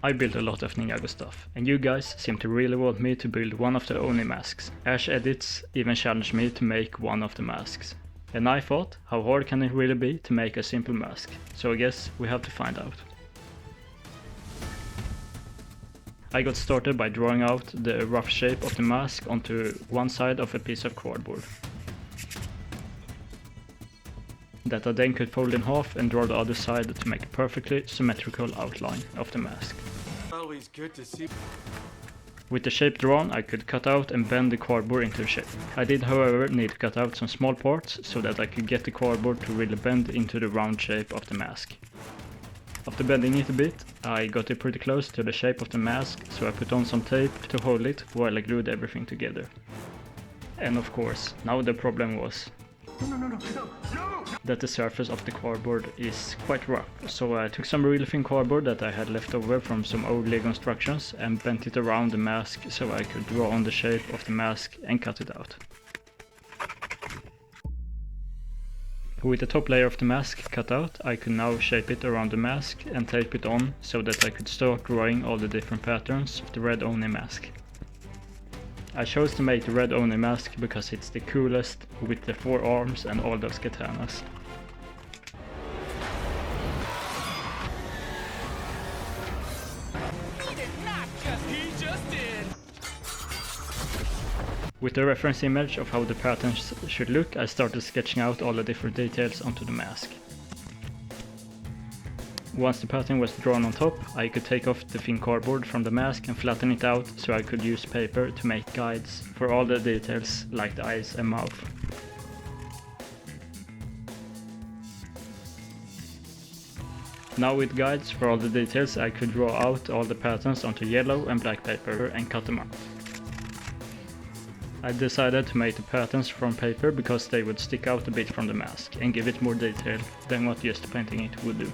I built a lot of Ninjago stuff, and you guys seem to really want me to build one of the Oni masks. Ash Edits even challenged me to make one of the masks. And I thought, how hard can it really be to make a simple mask? So I guess we have to find out. I got started by drawing out the rough shape of the mask onto one side of a piece of cardboard. That I then could fold in half and draw the other side to make a perfectly symmetrical outline of the mask. Always good to see. With the shape drawn, I could cut out and bend the cardboard into shape. I did, however, need to cut out some small parts so that I could get the cardboard to really bend into the round shape of the mask. After bending it a bit, I got it pretty close to the shape of the mask, so I put on some tape to hold it while I glued everything together. And of course, now the problem was that the surface of the cardboard is quite rough. So I took some really thin cardboard that I had left over from some old Lego instructions and bent it around the mask so I could draw on the shape of the mask and cut it out. With the top layer of the mask cut out, I could now shape it around the mask and tape it on so that I could start drawing all the different patterns of the red Oni mask. I chose to make the red Oni mask because it's the coolest, with the 4 arms and all those katanas. With the reference image of how the patterns should look, I started sketching out all the different details onto the mask. Once the pattern was drawn on top, I could take off the thin cardboard from the mask and flatten it out so I could use paper to make guides for all the details like the eyes and mouth. Now with guides for all the details, I could draw out all the patterns onto yellow and black paper and cut them out. I decided to make the patterns from paper because they would stick out a bit from the mask and give it more detail than what just painting it would do.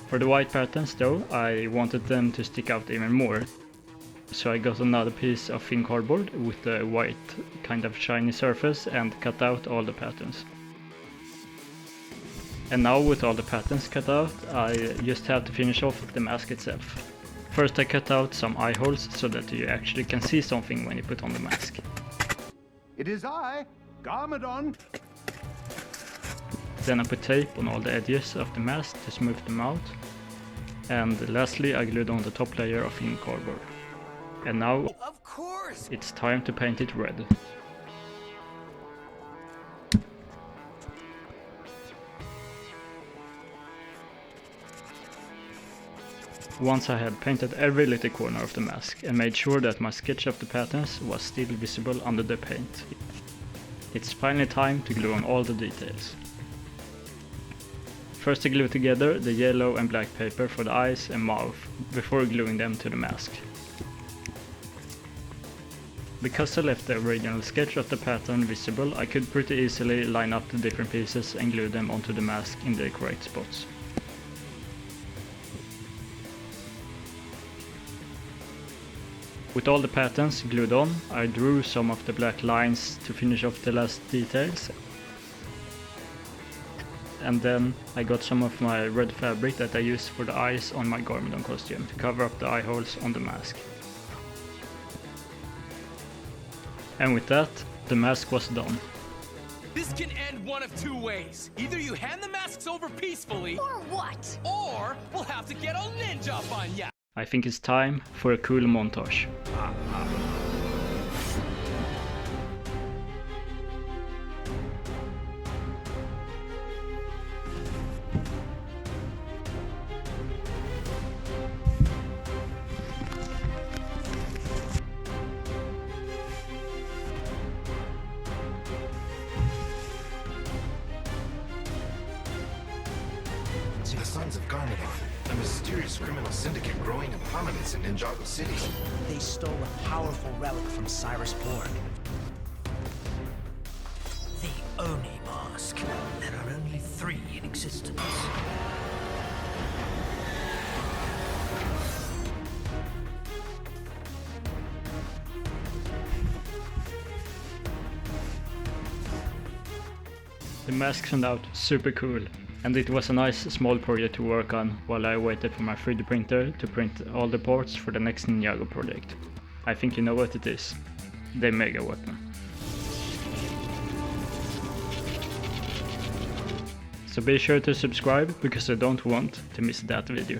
For the white patterns though, I wanted them to stick out even more. So I got another piece of thin cardboard with a white kind of shiny surface and cut out all the patterns. And now with all the patterns cut out, I just have to finish off the mask itself. First I cut out some eye holes so that you actually can see something when you put on the mask. It is I, Garmadon. Then I put tape on all the edges of the mask to smooth them out. And lastly I glued on the top layer of thin cardboard. And now Of course. it's time to paint it red. Once I had painted every little corner of the mask and made sure that my sketch of the patterns was still visible under the paint, it's finally time to glue on all the details. First I glue together the yellow and black paper for the eyes and mouth before gluing them to the mask. Because I left the original sketch of the pattern visible, I could pretty easily line up the different pieces and glue them onto the mask in the correct spots. With all the patterns glued on, I drew some of the black lines to finish off the last details. And then I got some of my red fabric that I used for the eyes on my Garmadon costume to cover up the eye holes on the mask. And with that, the mask was done. This can end one of 2 ways. Either you hand the masks over peacefully, Or what? or we'll have to get all ninja up on ya. I think it's time for a cool montage. The Sons of Garmadon, a mysterious criminal syndicate growing in prominence in Ninjago City. They stole a powerful relic from Cyrus Borg. The Oni mask. There are only 3 in existence. The mask turned out super cool, and it was a nice small project to work on while I waited for my 3D printer to print all the parts for the next Ninjago project. I think you know what it is. The Mega Weapon. So be sure to subscribe because I don't want to miss that video.